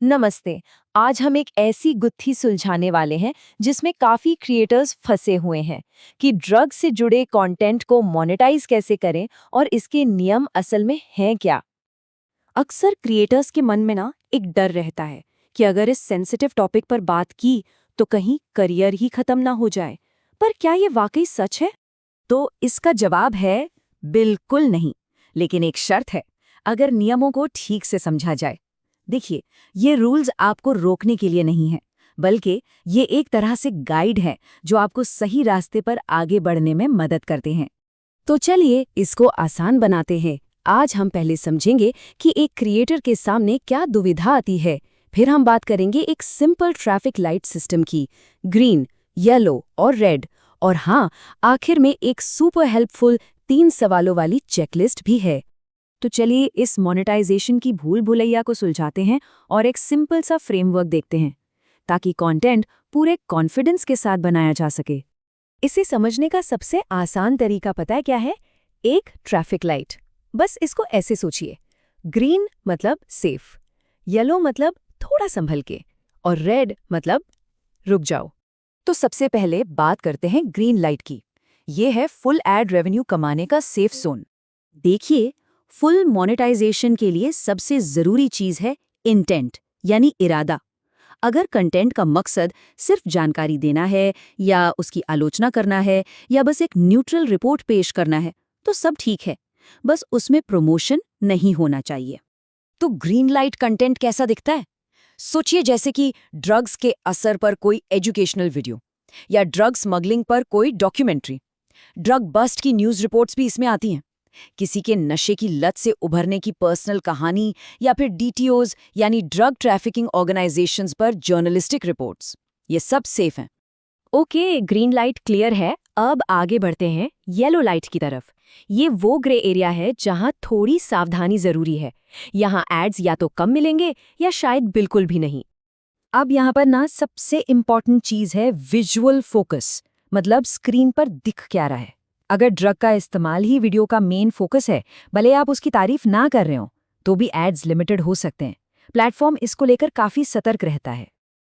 नमस्ते। आज हम एक ऐसी गुत्थी सुलझाने वाले हैं जिसमें काफी क्रिएटर्स फंसे हुए हैं कि ड्रग से जुड़े कंटेंट को मोनेटाइज कैसे करें और इसके नियम असल में हैं क्या। अक्सर क्रिएटर्स के मन में ना एक डर रहता है कि अगर इस सेंसिटिव टॉपिक पर बात की तो कहीं करियर ही खत्म ना हो जाए। पर क्या ये वाकई सच है? तो इसका जवाब है बिल्कुल नहीं। लेकिन एक शर्त है, अगर नियमों को ठीक से समझा जाए। देखिए, ये रूल्स आपको रोकने के लिए नहीं हैं, बल्कि ये एक तरह से गाइड है जो आपको सही रास्ते पर आगे बढ़ने में मदद करते हैं। तो चलिए इसको आसान बनाते हैं। आज हम पहले समझेंगे कि एक क्रिएटर के सामने क्या दुविधा आती है। फिर हम बात करेंगे एक सिंपल ट्रैफिक लाइट सिस्टम की, ग्रीन, येलो और रेड। और हाँ, आखिर में एक सुपर हेल्पफुल 3 सवालों वाली चेकलिस्ट भी है। तो चलिए इस मोनेटाइजेशन की भूल भुलैया को सुलझाते हैं और एक सिंपल सा फ्रेमवर्क देखते हैं, ताकि कंटेंट पूरे कॉन्फिडेंस के साथ बनाया जा सके। इसे समझने का सबसे आसान तरीका पता है क्या है? एक ट्रैफिक लाइट। बस इसको ऐसे सोचिए, ग्रीन मतलब सेफ, येलो मतलब थोड़ा संभल के, और रेड मतलब रुक जाओ। तो सबसे पहले बात करते हैं ग्रीन लाइट की। ये है फुल एड रेवेन्यू कमाने का सेफ जोन। देखिए, फुल मोनेटाइजेशन के लिए सबसे जरूरी चीज है इंटेंट, यानी इरादा। अगर कंटेंट का मकसद सिर्फ जानकारी देना है, या उसकी आलोचना करना है, या बस एक न्यूट्रल रिपोर्ट पेश करना है, तो सब ठीक है। बस उसमें प्रमोशन नहीं होना चाहिए। तो ग्रीन लाइट कंटेंट कैसा दिखता है? सोचिए जैसे कि ड्रग्स के असर पर कोई एजुकेशनल वीडियो, या ड्रग स्मगलिंग पर कोई डॉक्यूमेंट्री। ड्रग बस्ट की न्यूज़ रिपोर्ट्स भी इसमें आती हैं। किसी के नशे की लत से उभरने की पर्सनल कहानी, या फिर डीटीओज यानी ड्रग ट्रैफिकिंग ऑर्गेनाइजेशंस पर जर्नलिस्टिक रिपोर्ट्स, ये सब सेफ हैं। ओके, ग्रीन लाइट क्लियर है। अब आगे बढ़ते हैं येलो लाइट की तरफ। ये वो ग्रे एरिया है जहां थोड़ी सावधानी जरूरी है। यहाँ एड्स या तो कम मिलेंगे या शायद बिल्कुल भी नहीं। अब यहाँ पर ना सबसे इम्पॉर्टेंट चीज है विजुअल फोकस, मतलब स्क्रीन पर दिख क्या रहा है। अगर ड्रग का इस्तेमाल ही वीडियो का मेन फोकस है, भले आप उसकी तारीफ ना कर रहे हो, तो भी एड्स लिमिटेड हो सकते हैं। प्लेटफॉर्म इसको लेकर काफी सतर्क रहता है।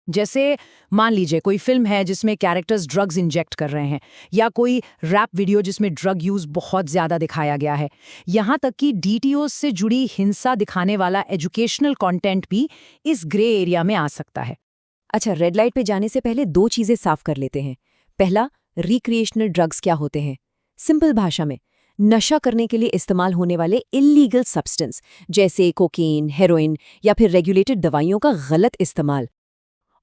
जैसे मान लीजिए कोई फिल्म है जिसमें कैरेक्टर्स ड्रग्स इंजेक्ट कर रहे हैं, या कोई रैप वीडियो जिसमें ड्रग यूज बहुत ज्यादा दिखाया गया है, यहाँ तक कि डीटीओ से जुड़ी हिंसा दिखाने वाला एजुकेशनल कंटेंट भी इस ग्रे एरिया में आ सकता है। अच्छा, रेड लाइट पे जाने से पहले 2 चीजें साफ कर लेते हैं। पहला, रिक्रिएशनल ड्रग्स क्या होते हैं? सिंपल भाषा में, नशा करने के लिए इस्तेमाल होने वाले इल्लीगल सब्सटेंस, जैसे कोकेन, हेरोइन या फिर रेगुलेटेड दवाइयों का गलत इस्तेमाल।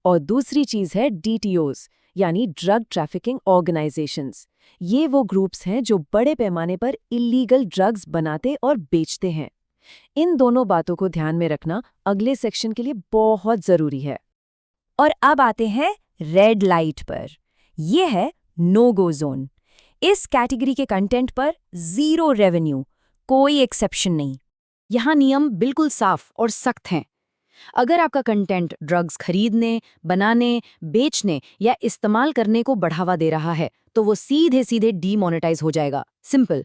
और दूसरी चीज है डीटीओज, यानी ड्रग ट्रैफिकिंग ऑर्गेनाइजेशंस। ये वो ग्रुप्स हैं जो बड़े पैमाने पर इल्लीगल ड्रग्स बनाते और बेचते हैं। इन दोनों बातों को ध्यान में रखना अगले सेक्शन के लिए बहुत जरूरी है। और अब आते हैं रेड लाइट पर। यह है नो गो जोन। इस कैटेगरी के कंटेंट पर 0 रेवेन्यू, कोई एक्सेप्शन नहीं। यहाँ नियम बिल्कुल साफ और सख्त हैं। अगर आपका कंटेंट ड्रग्स खरीदने, बनाने, बेचने या इस्तेमाल करने को बढ़ावा दे रहा है, तो वो सीधे सीधे डीमोनेटाइज हो जाएगा। सिंपल।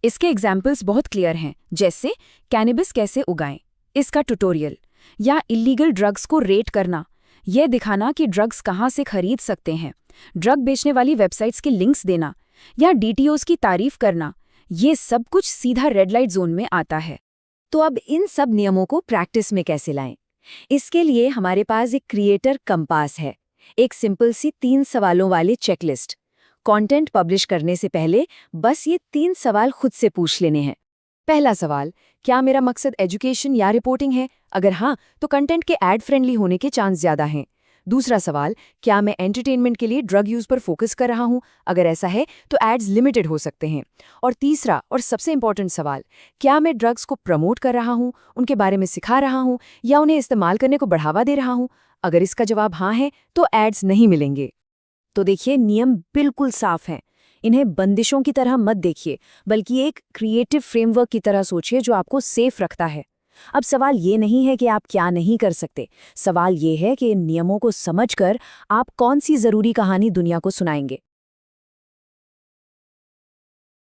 इसके एग्जाम्पल्स बहुत क्लियर हैं, जैसे कैनबिस कैसे उगाएं, इसका ट्यूटोरियल, या इलीगल ड्रग्स को रेट करना, यह दिखाना कि ड्रग्स कहाँ से खरीद सकते हैं, ड्रग बेचने वाली वेबसाइट्स के लिंक्स देना, या डीटीओज की तारीफ करना। ये सब कुछ सीधा रेड लाइट जोन में आता है। तो अब इन सब नियमों को प्रैक्टिस में कैसे लाएं? इसके लिए हमारे पास एक क्रिएटर कंपास है, एक सिंपल सी 3 सवालों वाली चेकलिस्ट। कंटेंट पब्लिश करने से पहले बस ये 3 सवाल खुद से पूछ लेने हैं। पहला सवाल, क्या मेरा मकसद एजुकेशन या रिपोर्टिंग है? अगर हाँ, तो कंटेंट के एड फ्रेंडली होने के चांस ज्यादा हैं। दूसरा सवाल, क्या मैं एंटरटेनमेंट के लिए ड्रग यूज पर फोकस कर रहा हूँ? अगर ऐसा है तो एड्स लिमिटेड हो सकते हैं। और तीसरा और सबसे इंपॉर्टेंट सवाल, क्या मैं ड्रग्स को प्रमोट कर रहा हूँ, उनके बारे में सिखा रहा हूँ, या उन्हें इस्तेमाल करने को बढ़ावा दे रहा हूँ? अगर इसका जवाब हाँ है तो एड्स नहीं मिलेंगे। तो देखिए, नियम बिल्कुल साफ हैं। इन्हें बंदिशों की तरह मत देखिए, बल्कि एक क्रिएटिव फ्रेमवर्क की तरह सोचिए जो आपको सेफ रखता है। अब सवाल ये नहीं है कि आप क्या नहीं कर सकते, सवाल ये है कि इन नियमों को समझकर आप कौन सी जरूरी कहानी दुनिया को सुनाएंगे।